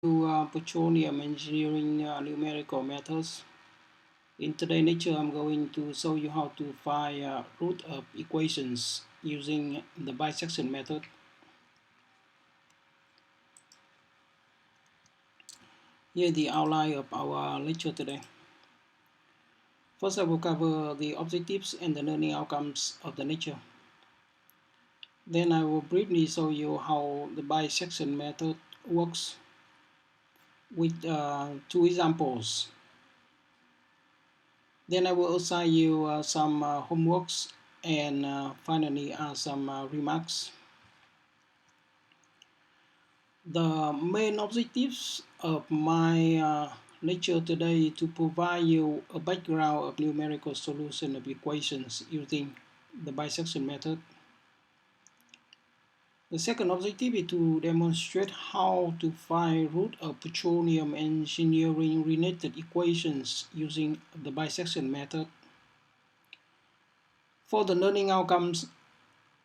Petroleum engineering numerical methods. In today's lecture, I'm going to show you how to find root of equations using the bisection method. Here is the outline of our lecture today. First, I will cover the objectives and the learning outcomes of the lecture. Then I will briefly show you how the bisection method works with two examples. Then I will assign you some homeworks and finally some remarks. The main objectives of my lecture today is to provide you a background of numerical solution of equations using the bisection method. The second objective is to demonstrate how to find root of petroleum engineering related equations using the bisection method. For the learning outcomes,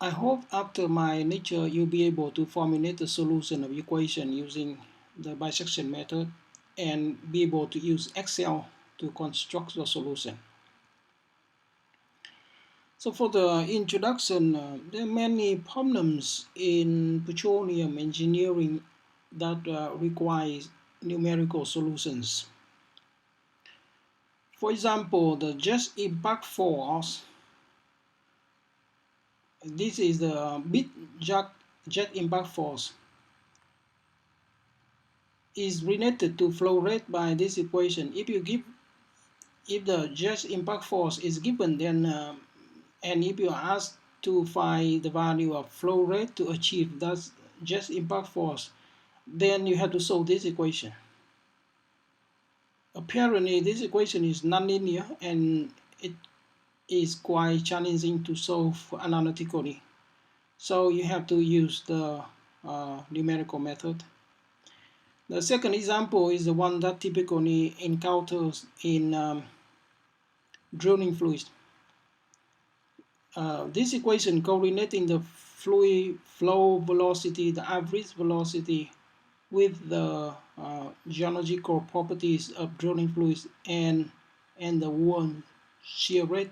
I hope after my lecture you'll be able to formulate the solution of equation using the bisection method and be able to use Excel to construct the solution. So for the introduction, there are many problems in petroleum engineering that require numerical solutions. For example, the jet impact force. This is the big jet impact force is related to flow rate by this equation. If the jet impact force is given, then and if you are asked to find the value of flow rate to achieve that jet impact force, then you have to solve this equation. Apparently, this equation is nonlinear and it is quite challenging to solve analytically. So you have to use the numerical method. The second example is the one that typically encounters in drilling fluids. This equation coordinating the fluid flow velocity, the average velocity, with the geological properties of drilling fluids and the wound shear rate.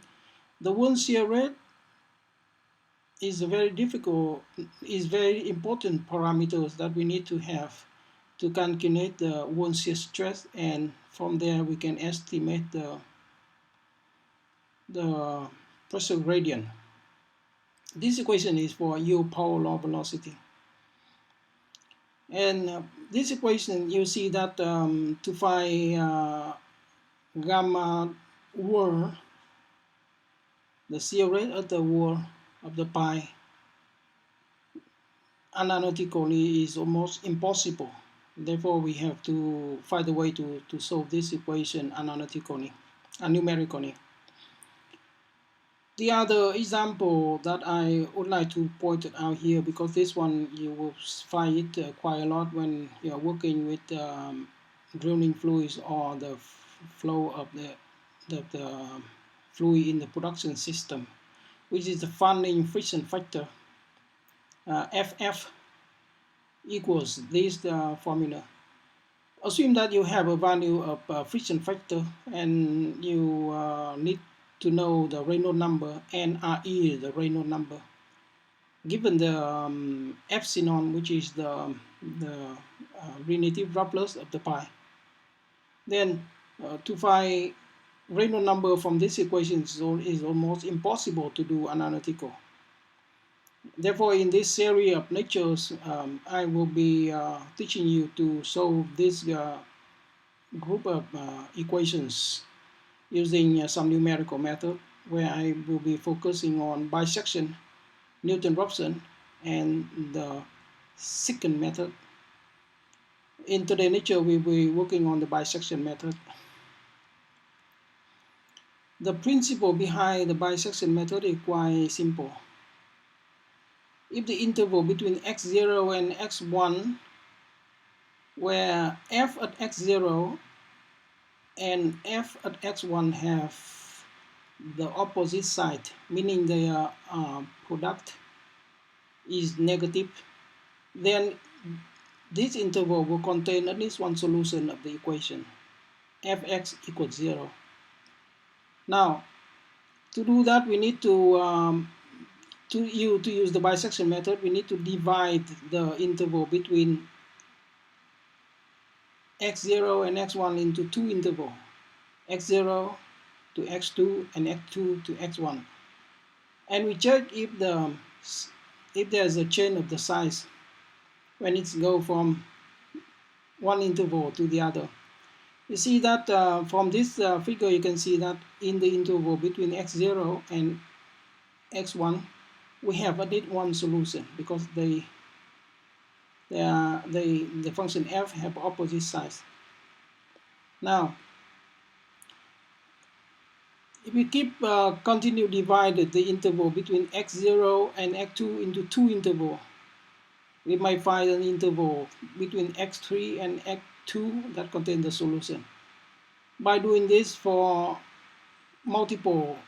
The wound shear rate is very important parameters that we need to have to calculate the wound shear stress, and from there we can estimate the pressure gradient. This equation is for U power law velocity. And this equation, you see that to find gamma word, the shear rate of the word of the pi, analytically is almost impossible. Therefore, we have to find a way to solve this equation analytically and numerically. The other example that I would like to point out here, because this one you will find it quite a lot when you are working with drilling fluids or the flow of the fluid in the production system, which is the funding friction factor. FF equals this formula. Assume that you have a value of friction factor and you need to know the Reynolds number, and RE is the Reynolds number. Given the epsilon, which is the relative Laplace of the pi, then to find Reynolds number from this equation is almost impossible to do analytical. Therefore, in this series of lectures, I will be teaching you to solve this group of equations using some numerical method, where I will be focusing on bisection, Newton-Raphson, and the second method. In today's lecture, we will be working on the bisection method. The principle behind the bisection method is quite simple. If the interval between x0 and x1, where f at x0 and f at x1 have the opposite side, meaning their product is negative, then this interval will contain at least one solution of the equation fx equals 0. Now, to do that, we need to use the bisection method. We need to divide the interval between x0 and x1 into two intervals, x0 to x2 and x2 to x1. And we check if there's a change of the size when it's go from one interval to the other. You see that from this figure, you can see that in the interval between x0 and x1, we have at least one solution because the function f have opposite sides. Now, if we keep continue divided the interval between x0 and x2 into two intervals, we might find an interval between x3 and x2 that contains the solution. By doing this for multiple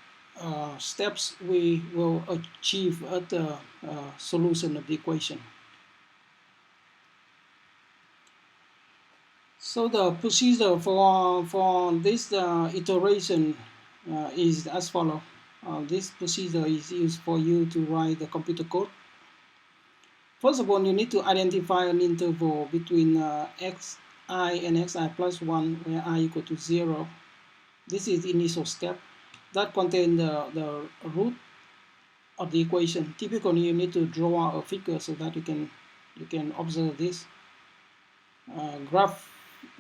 steps, we will achieve the solution of the equation. So the procedure for this iteration is as follows. This procedure is used for you to write the computer code. First of all, you need to identify an interval between xi and xi plus 1 where I equal to 0. This is the initial step that contains the root of the equation. Typically, you need to draw a figure so that you can observe this.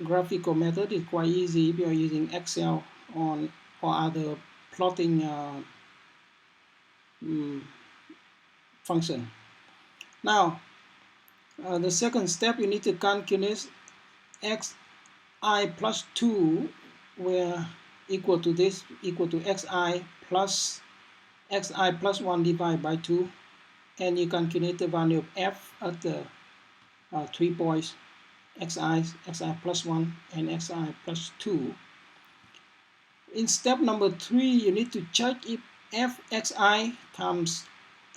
Graphical method is quite easy if you are using Excel or other plotting function. Now, the second step, you need to calculate xi plus 2 where equal to this, equal to xi plus 1 divided by 2, and you calculate the value of f at the 3 points, xi plus 1 and xi plus 2. In step number 3, you need to check if fxi times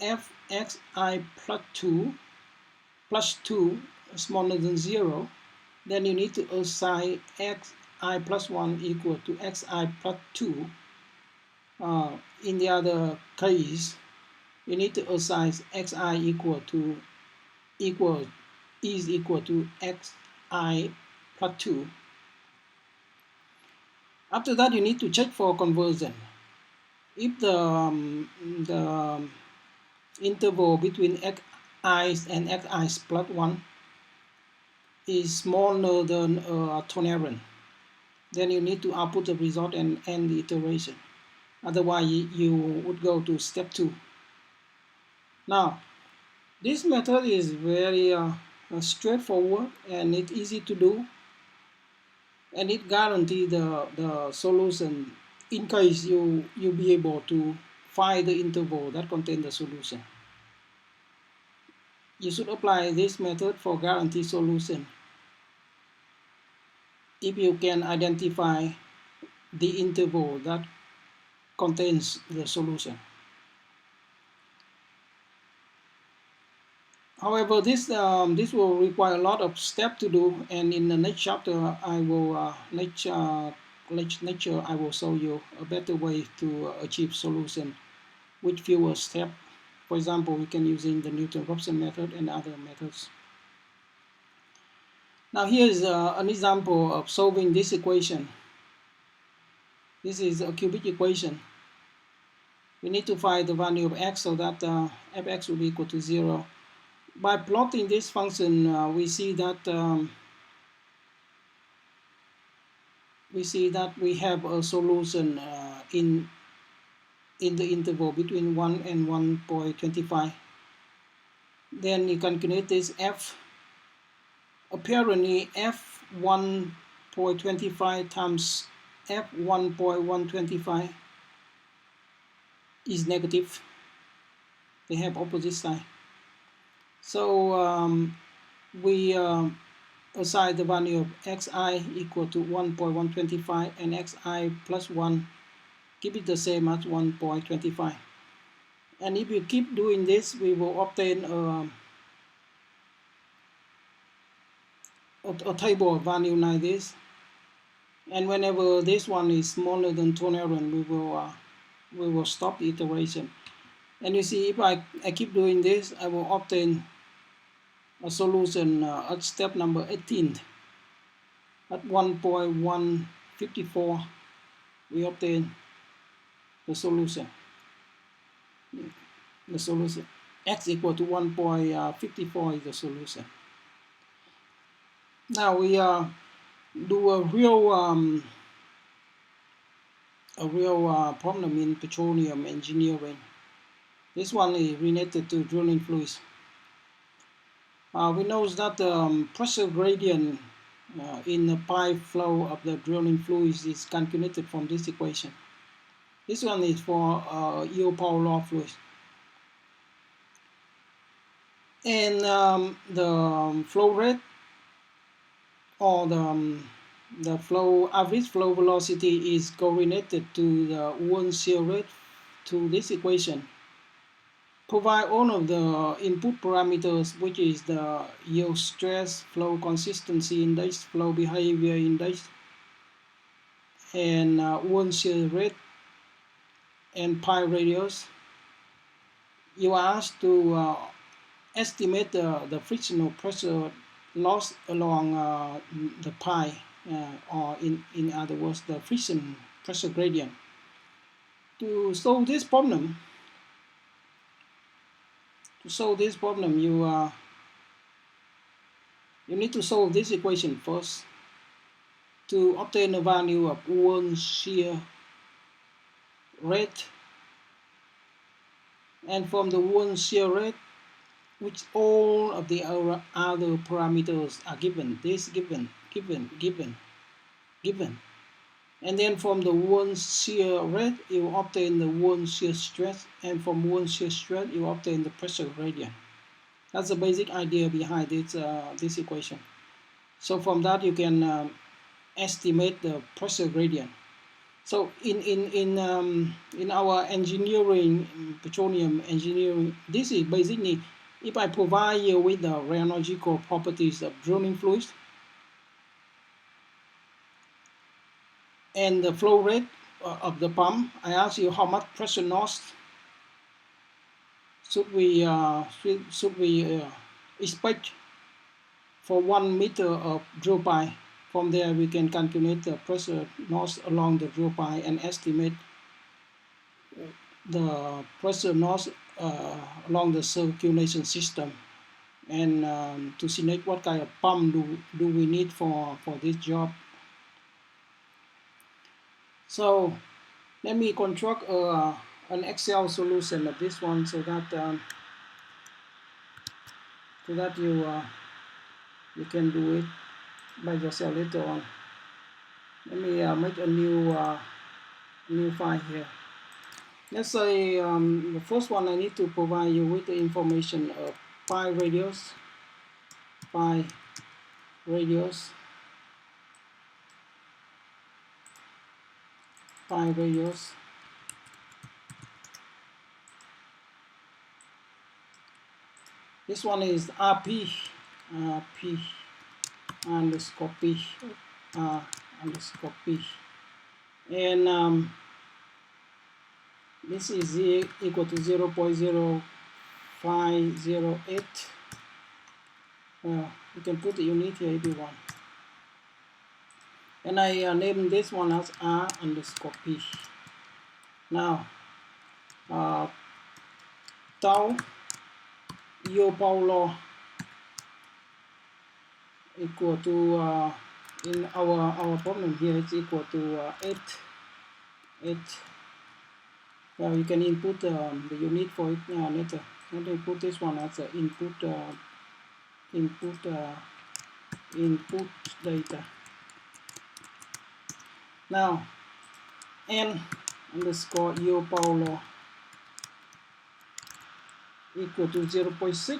fxi plus 2 is smaller than 0. Then you need to assign xi plus 1 equal to xi plus 2. In the other case, you need to assign xi equal to xi plus 2. After that, you need to check for conversion. If the interval between xi and xi plus 1 is smaller than ternarian, then you need to output the result and end the iteration. Otherwise, you would go to step 2. Now, this method is very straightforward and it's easy to do, and it guarantees the solution in case you be able to find the interval that contains the solution. You should apply this method for guaranteed solution if you can identify the interval that contains the solution. However, this will require a lot of steps to do, and in the next chapter, I will I will show you a better way to achieve solution with fewer steps. For example, we can using the Newton-Raphson method and other methods. Now here is an example of solving this equation. This is a cubic equation. We need to find the value of x so that fx will be equal to 0. By plotting this function, we see that we have a solution in the interval between 1 and 1.25. Then you calculate this f. Apparently, f 1.25 times f 1.125 is negative. They have opposite side. So we assign the value of xi equal to 1.125 and xi plus 1, keep it the same as 1.25. And if you keep doing this, we will obtain a table of value like this, and whenever this one is smaller than tolerant, we will stop the iteration. And you see, if I keep doing this, I will obtain a solution at step number 18. At 1.154, we obtain the solution. The solution x equal to 1.54 is the solution. Now we do a real problem in petroleum engineering. This one is related to drilling fluids. We know that the pressure gradient in the pipe flow of the drilling fluids is calculated from this equation. This one is for yield power law fluids. And the flow rate, or the average flow velocity, is correlated to the Wound shear rate to this equation. Provide all of the input parameters, which is the yield stress, flow consistency index, flow behavior index, and Wound shear rate and pipe radius. You are asked to estimate the frictional pressure loss along the pipe, or in other words, the friction pressure gradient. To solve this problem, you need to solve this equation first to obtain the value of Wound shear rate, and from the Wound shear rate, which all of the other parameters are given. This given. And then from the Wound shear rate, you obtain the Wound shear stress, and from Wound shear stress, you obtain the pressure gradient. That's the basic idea behind this equation. So from that, you can estimate the pressure gradient. So in our engineering, petroleum engineering, this is basically, if I provide you with the rheological properties of drilling fluids and the flow rate of the pump, I ask you how much pressure loss should we expect for 1 meter of drill pipe. From there, we can calculate the pressure loss along the drill pipe and estimate the pressure loss along the circulation system, and to select what kind of pump do we need for this job. So let me construct an Excel solution of this one, so that you can do it by yourself later on. Let me make a new file here. Let's say the first one, I need to provide you with the information of pipe radius, This one is RP underscore P, and this is equal to 0.0508. You can put the unit here if you want. And I name this one as R underscore P. Now, tau yield power law equal to, in our problem here, it's equal to 8. Well, you can input the unit for it later. Let me put this one as input data. Now, N underscore yield power law equal to 0.6.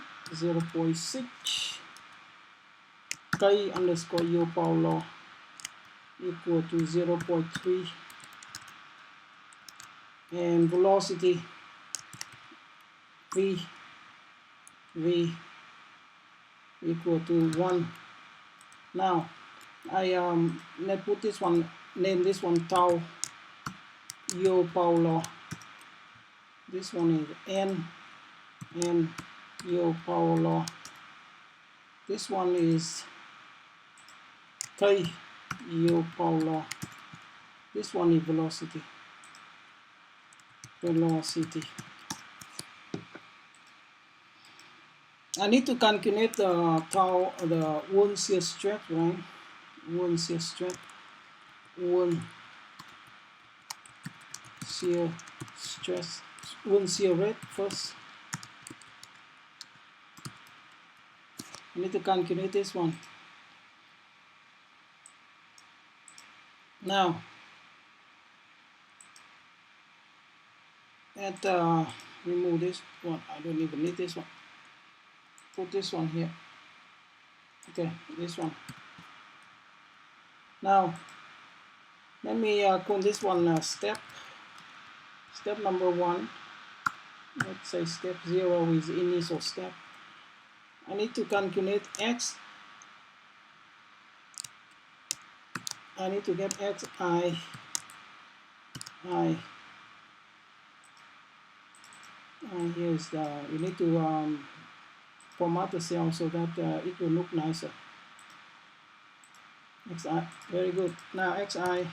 K underscore yield power law equal to 0.3. And velocity V equal to 1 Now let's put this one, name this one tau yo Paulo. This one is n yo Paulo. This one is k yo Paulo. This one is velocity. I need to calculate the tau, the wound shear strength, right? Wound shear strength, wound shear stress, wound shear rate first. I need to calculate this one. Now, remove this one. I don't even need this one. Put this one here. Okay, this one. Now, let me call this one step number 1. Let's say step 0 is initial step. I need to calculate x. I need to get x I. Here's the, you need to format the cell so that it will look nicer. Xi, very good. Now xi,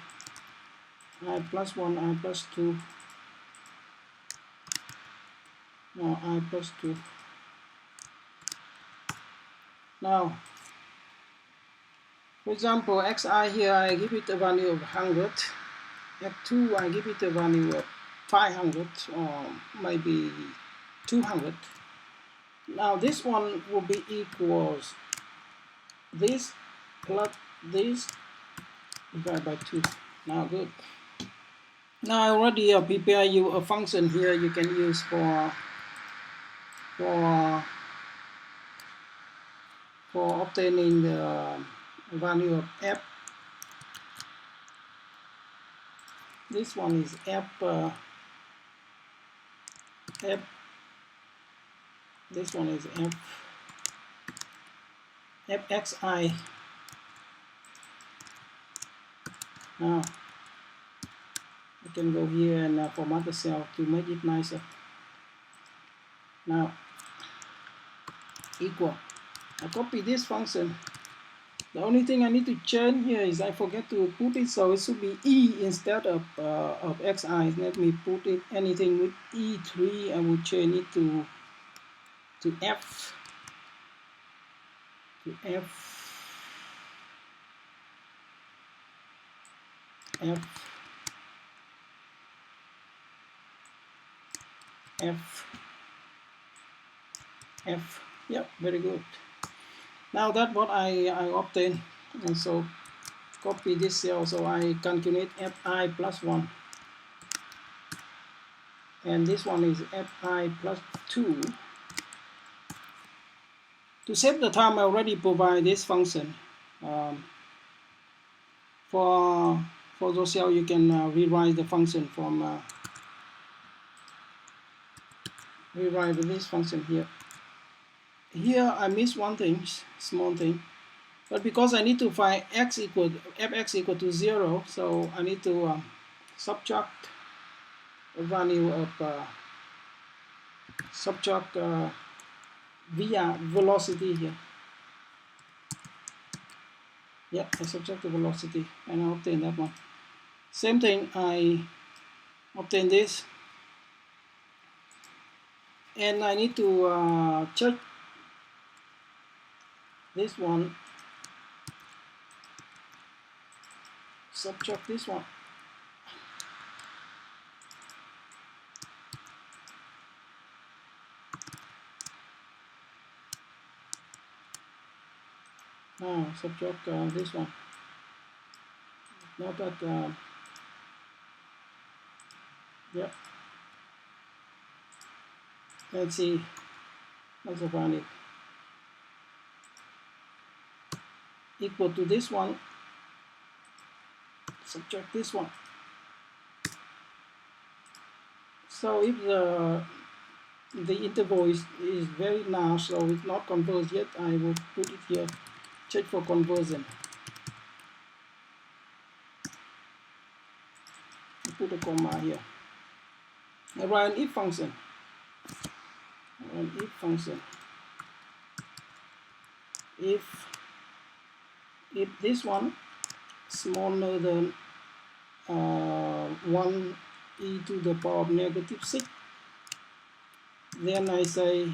I plus 1, I plus 2. Now I plus 2. Now, for example, xi here, I give it a value of 100. F2, I give it a value of 500 or maybe 200. Now this one will be equals this plus this divided by 2. Now good. Now I already prepare you a function here you can use for obtaining the value of f. This one is f. This one is fxi. Now you can go here and format the cell to make it nicer. Now equal. I copy this function. The only thing I need to change here is I forget to put it, so it should be e instead of xi. Let me put it anything with e3. I will change it to f. F. Yep, very good. Now that's what I obtain, and so copy this cell, so I calculate fi plus 1, and this one is fi plus 2. To save the time, I already provide this function. For those cells, you can rewrite the function from rewrite this function here. Here I missed one thing, small thing, but because I need to find fx equal to 0, so I need to subtract the value of via velocity here. Yeah, I subtract the velocity and I obtain that one. Same thing, I obtain this, and I need to check this one, subtract this one. Now subtract this one. Not that, yeah. Let's see what's the value. Equal to this one, subtract this one. So if the interval is very large, so it's not converged yet, I will put it here check for conversion. I put a comma here. I write an if function. An if function. If this one smaller than 1 e to the power of -6, then I say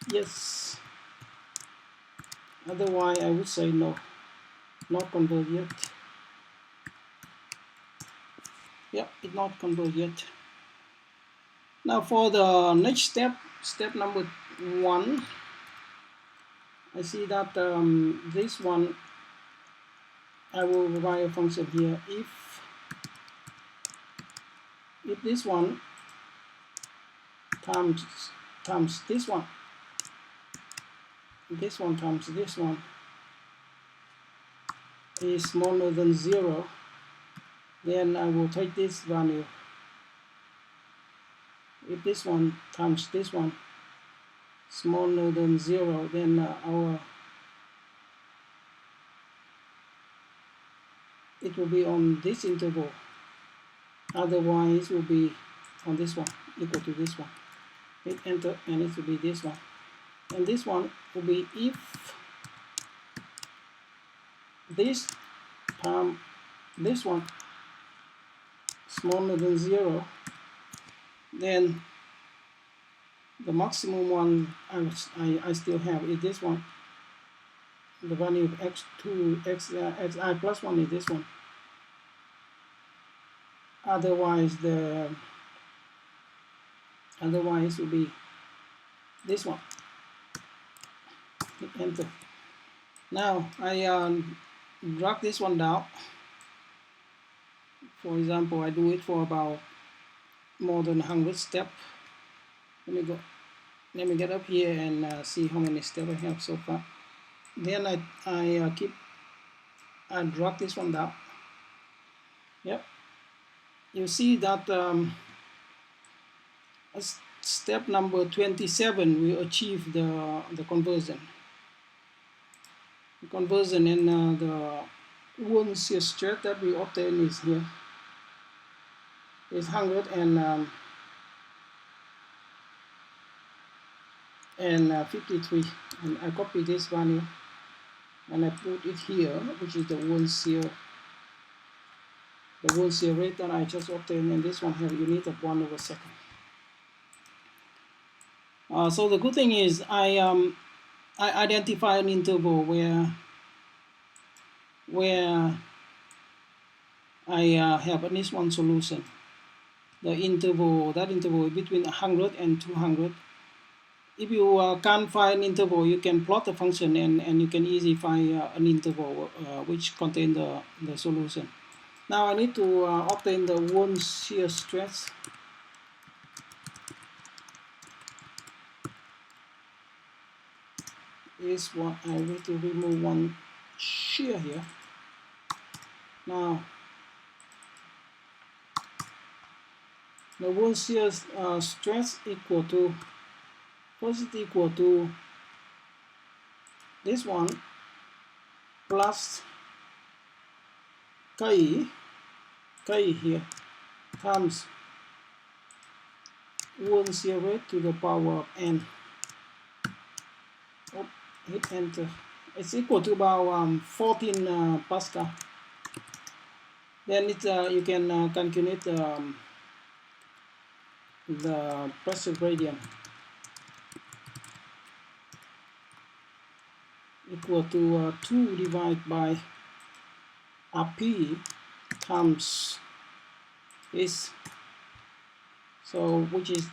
yes. Otherwise, I would say no, not convert yet. Yep, it's not convert yet. Now for the next step, step number 1, I see that this one, I will write a function here. If this one times this one times this one is smaller than 0, then I will take this value. If this one times this one smaller than 0, then it will be on this interval. Otherwise, it will be on this one, equal to this one. Hit enter, and it will be this one. And this one will be if this times this one smaller than 0, then the maximum one I still have is this one. The value of x2 xi plus 1 is this one. Otherwise it will be this one. Hit enter. Now I drag this one down. For example, I do it for about more than 100 steps. Let me get up here and see how many steps I have so far. Then I drag this one down. Yep. You see that step number 27 we achieve the conversion. The conversion in the wound shear stress that we obtain is here. Is 153, and I copy this value and I put it here, which is the wound shear rate that I just obtained, and this one has a unit of 1/second. So the good thing is I identify an interval where I have at least one solution. That interval is between 100 and 200. If you can't find an interval, you can plot the function and you can easily find an interval which contains the solution. Now I need to obtain the wound shear stress. Is what I need to remove one shear here. Now the wound shear stress equal to, first is equal to this one plus k here times wound shear rate to the power of n. Oh, hit enter. It's equal to about 14 Pascal. Then you can calculate the pressure gradient equal to 2 divided by RP times this. So which is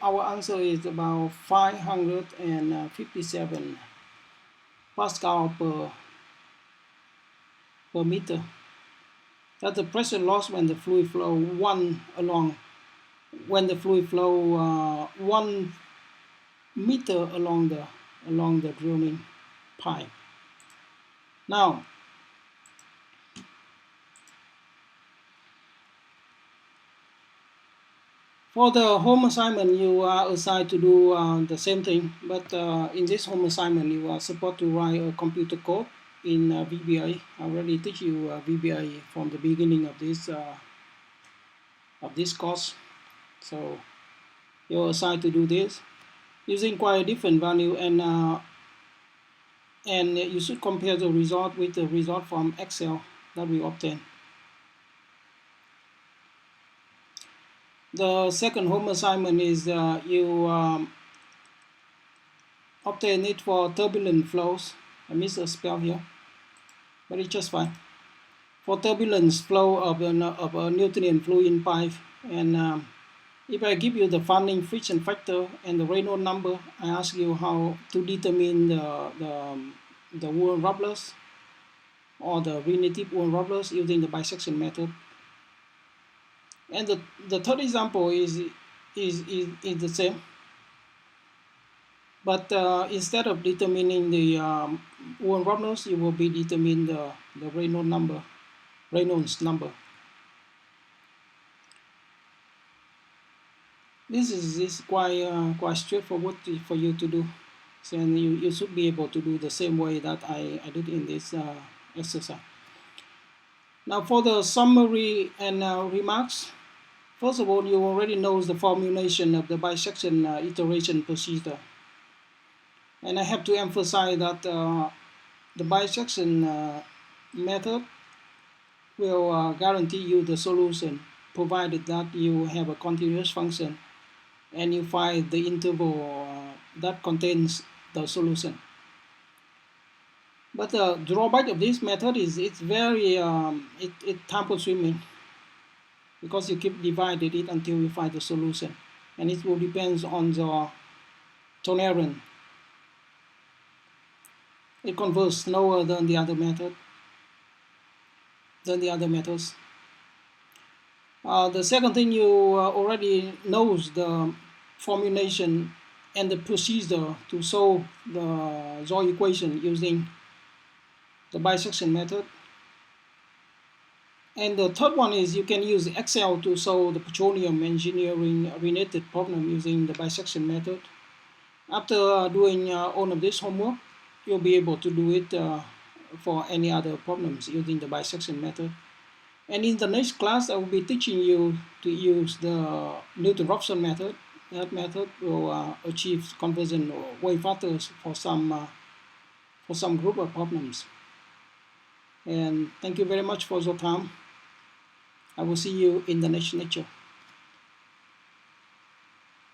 our answer is about 557 Pascal per meter. That's the pressure loss when the fluid flow 1 meter along the drilling pipe. Now For the home assignment, you are assigned to do the same thing, but in this home assignment, you are supposed to write a computer code in VBA. I already teach you VBA from the beginning of this course. So you're assigned to do this using quite a different value, and you should compare the result with the result from Excel that we obtain. The second home assignment is you obtain it for turbulent flows. I missed a spell here, but it's just fine. For turbulence flow of a Newtonian fluid in pipe, and if I give you the founding friction factor and the Reynolds number, I ask you how to determine the Wool Robles or the relative Wool Robles using the bisection method. And the third example is the same, but instead of determining the Wool Robles, you will be determining the Reynolds number. This is quite straightforward for you to do. So you should be able to do the same way that I did in this exercise. Now for the summary and remarks, first of all, you already know the formulation of the bisection iteration procedure. And I have to emphasize that the bisection method will guarantee you the solution, provided that you have a continuous function and you find the interval that contains the solution. But the drawback of this method is it's very time consuming, because you keep dividing it until you find the solution, and it will depend on the tolerancing. It converges slower than the other methods. The second thing, you already knows the formulation and the procedure to solve the Zoe equation using the bisection method. And the third one is you can use Excel to solve the petroleum engineering related problem using the bisection method. After doing all of this homework, you'll be able to do it for any other problems using the bisection method. And in the next class, I will be teaching you to use the Newton-Raphson method. That method will achieve conversion way faster for some group of problems. And thank you very much for your time. I will see you in the next lecture.